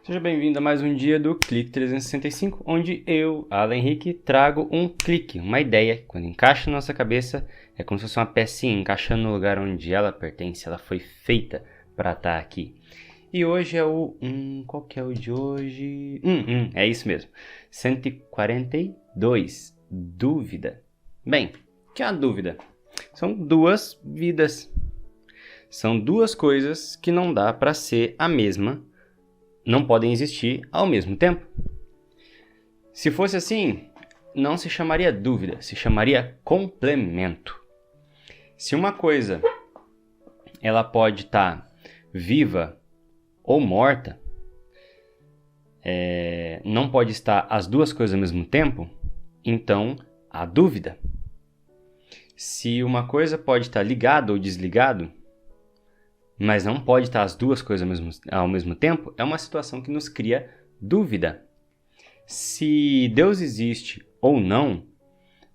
Seja bem-vindo a mais um dia do Clique 365, onde eu, Alan Henrique, trago um clique, uma ideia que quando encaixa na nossa cabeça é como se fosse uma pecinha encaixando no lugar onde ela pertence, ela foi feita para estar aqui. E hoje é o... qual que é o de hoje? É isso mesmo, 142, dúvida. Bem, o que é a dúvida? São duas vidas, são duas coisas que não dá para ser a mesma, não podem existir ao mesmo tempo. Se fosse assim, não se chamaria dúvida, se chamaria complemento. Se uma coisa ela pode estar viva ou morta, não pode estar as duas coisas ao mesmo tempo, então há dúvida. Se uma coisa pode estar ligada ou desligado, mas não pode estar as duas coisas ao mesmo tempo, é uma situação que nos cria dúvida. Se Deus existe ou não,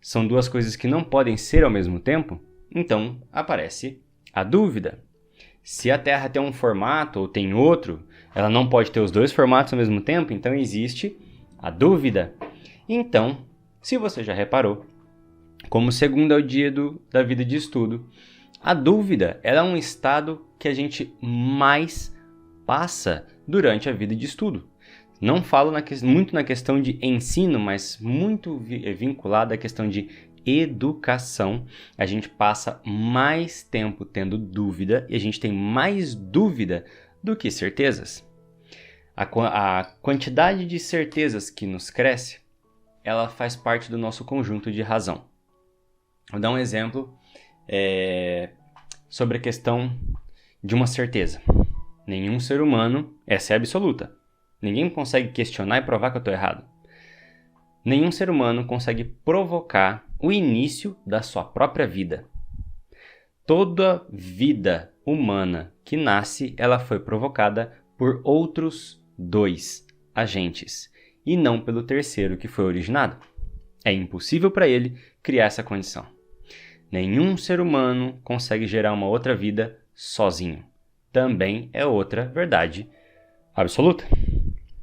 são duas coisas que não podem ser ao mesmo tempo, então aparece a dúvida. Se a Terra tem um formato ou tem outro, ela não pode ter os dois formatos ao mesmo tempo, então existe a dúvida. Então, se você já reparou, como segundo é o dia da vida de estudo, a dúvida ela é um estado que a gente mais passa durante a vida de estudo. Não falo muito na questão de ensino, mas muito vinculado à questão de educação. A gente passa mais tempo tendo dúvida e a gente tem mais dúvida do que certezas. A quantidade de certezas que nos cresce, ela faz parte do nosso conjunto de razão. Vou dar um exemplo sobre a questão de uma certeza. Nenhum ser humano, essa é absoluta. Ninguém consegue questionar e provar que eu estou errado. Nenhum ser humano consegue provocar o início da sua própria vida. Toda vida humana que nasce, ela foi provocada por outros dois agentes e não pelo terceiro que foi originado. É impossível para ele criar essa condição. Nenhum ser humano consegue gerar uma outra vida sozinho. Também é outra verdade absoluta.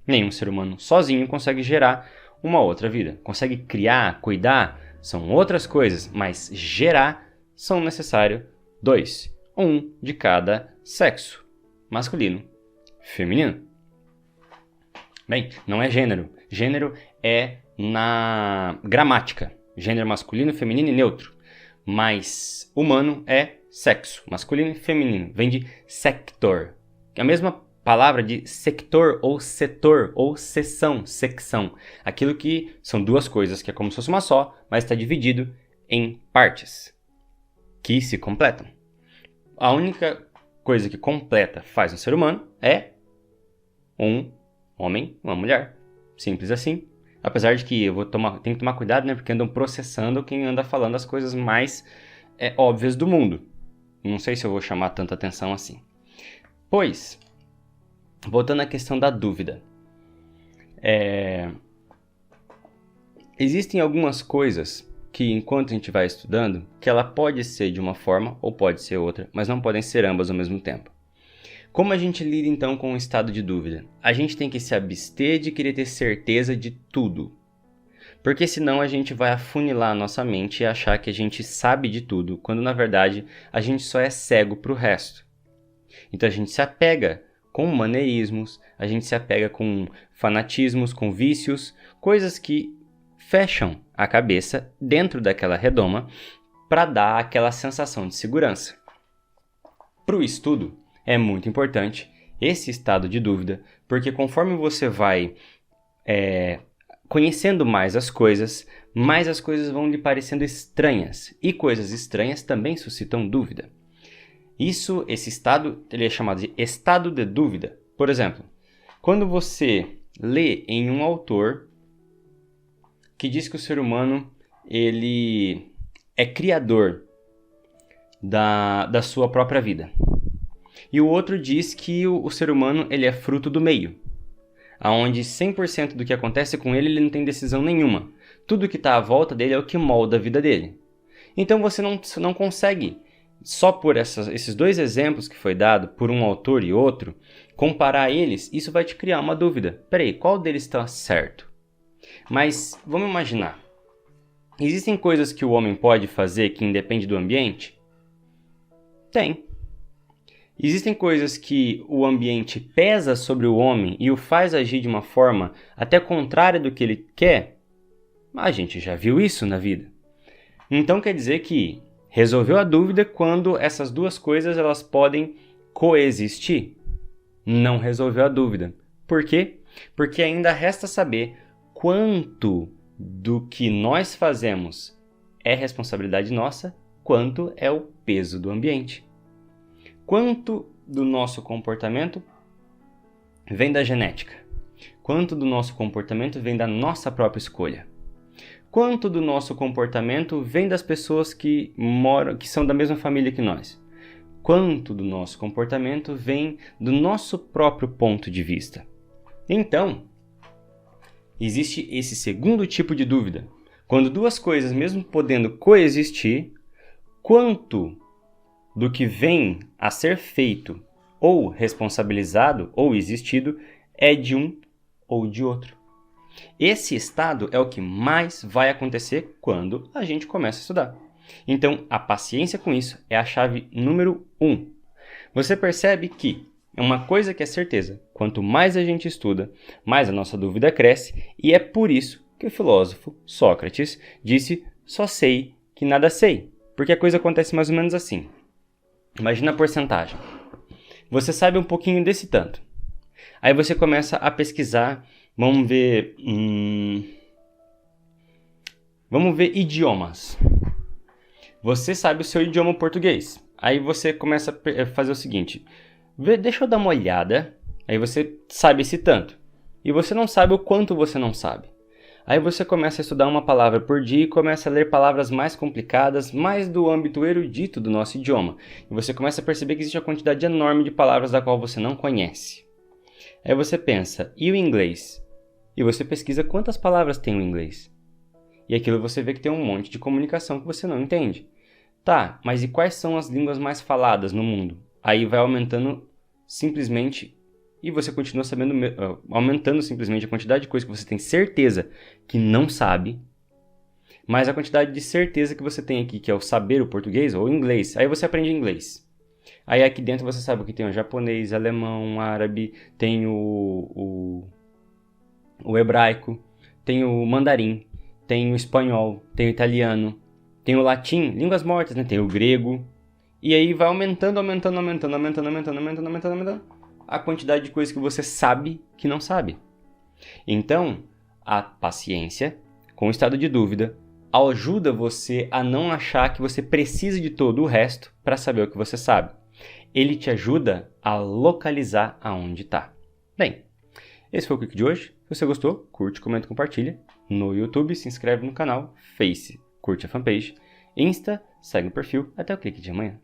Nenhum ser humano sozinho consegue gerar uma outra vida. Consegue criar, cuidar, são outras coisas, mas gerar são necessários dois. Um de cada sexo, masculino, feminino. Bem, não é gênero. Gênero é na gramática. Gênero masculino, feminino e neutro. Mas humano é sexo, masculino e feminino. Vem de sector. É a mesma palavra de sector ou setor ou seção, secção. Aquilo que são duas coisas que é como se fosse uma só, mas está dividido em partes que se completam. A única coisa que completa faz um ser humano é um homem, uma mulher. Simples assim. Apesar de que eu tenho que tomar cuidado, né? Porque andam processando quem anda falando as coisas mais óbvias do mundo. Não sei se eu vou chamar tanta atenção assim. Pois, voltando à questão da dúvida. Existem algumas coisas que, enquanto a gente vai estudando, que ela pode ser de uma forma ou pode ser outra, mas não podem ser ambas ao mesmo tempo. Como a gente lida então com o estado de dúvida? A gente tem que se abster de querer ter certeza de tudo. Porque senão a gente vai afunilar a nossa mente e achar que a gente sabe de tudo, quando na verdade a gente só é cego para o resto. Então a gente se apega com maneirismos, a gente se apega com fanatismos, com vícios, coisas que fecham a cabeça dentro daquela redoma para dar aquela sensação de segurança. Para o estudo, é muito importante esse estado de dúvida, porque conforme você vai conhecendo mais as coisas vão lhe parecendo estranhas, e coisas estranhas também suscitam dúvida. Esse estado ele é chamado de estado de dúvida. Por exemplo, quando você lê em um autor que diz que o ser humano ele é criador da sua própria vida, e o outro diz que o ser humano ele é fruto do meio, onde 100% do que acontece com ele não tem decisão nenhuma. Tudo que está à volta dele é o que molda a vida dele. Então você não consegue só por esses dois exemplos que foi dado por um autor e outro, comparar eles, isso vai te criar uma dúvida. Peraí, qual deles está certo? Mas vamos imaginar. Existem coisas que o homem pode fazer que independem do ambiente? Tem. Existem coisas que o ambiente pesa sobre o homem e o faz agir de uma forma até contrária do que ele quer? A gente já viu isso na vida. Então quer dizer que resolveu a dúvida quando essas duas coisas elas podem coexistir? Não resolveu a dúvida. Por quê? Porque ainda resta saber quanto do que nós fazemos é responsabilidade nossa, quanto é o peso do ambiente. Quanto do nosso comportamento vem da genética? Quanto do nosso comportamento vem da nossa própria escolha? Quanto do nosso comportamento vem das pessoas que são da mesma família que nós? Quanto do nosso comportamento vem do nosso próprio ponto de vista? Então, existe esse segundo tipo de dúvida. Quando duas coisas, mesmo podendo coexistir, quanto do que vem a ser feito, ou responsabilizado, ou existido, é de um ou de outro. Esse estado é o que mais vai acontecer quando a gente começa a estudar. Então, a paciência com isso é a chave número 1. Você percebe que é uma coisa que é certeza. Quanto mais a gente estuda, mais a nossa dúvida cresce, e é por isso que o filósofo Sócrates disse: só sei que nada sei. Porque a coisa acontece mais ou menos assim. Imagina a porcentagem. Você sabe um pouquinho desse tanto. Aí você começa a pesquisar, vamos ver idiomas. Você sabe o seu idioma português. Aí você começa a fazer o seguinte: deixa eu dar uma olhada. Aí você sabe esse tanto. E você não sabe o quanto você não sabe. Aí você começa a estudar uma palavra por dia e começa a ler palavras mais complicadas, mais do âmbito erudito do nosso idioma. E você começa a perceber que existe uma quantidade enorme de palavras da qual você não conhece. Aí você pensa: e o inglês? E você pesquisa quantas palavras tem o inglês. E aquilo você vê que tem um monte de comunicação que você não entende. Tá, mas e quais são as línguas mais faladas no mundo? Aí vai aumentando simplesmente, e você continua sabendo, aumentando simplesmente a quantidade de coisas que você tem certeza que não sabe, mas a quantidade de certeza que você tem aqui, que é o saber o português ou o inglês. Aí você aprende inglês. Aí aqui dentro você sabe que tem o japonês, alemão, árabe, tem o hebraico, tem o mandarim, tem o espanhol, tem o italiano, tem o latim, línguas mortas, né? Tem o grego. E aí vai aumentando a quantidade de coisas que você sabe que não sabe. Então, a paciência, com o estado de dúvida, ajuda você a não achar que você precisa de todo o resto para saber o que você sabe. Ele te ajuda a localizar aonde está. Bem, esse foi o Quick de hoje. Se você gostou, curte, comenta, compartilha. No YouTube, se inscreve no canal. Face, curte a fanpage. Insta, segue o perfil. Até o Clique de amanhã.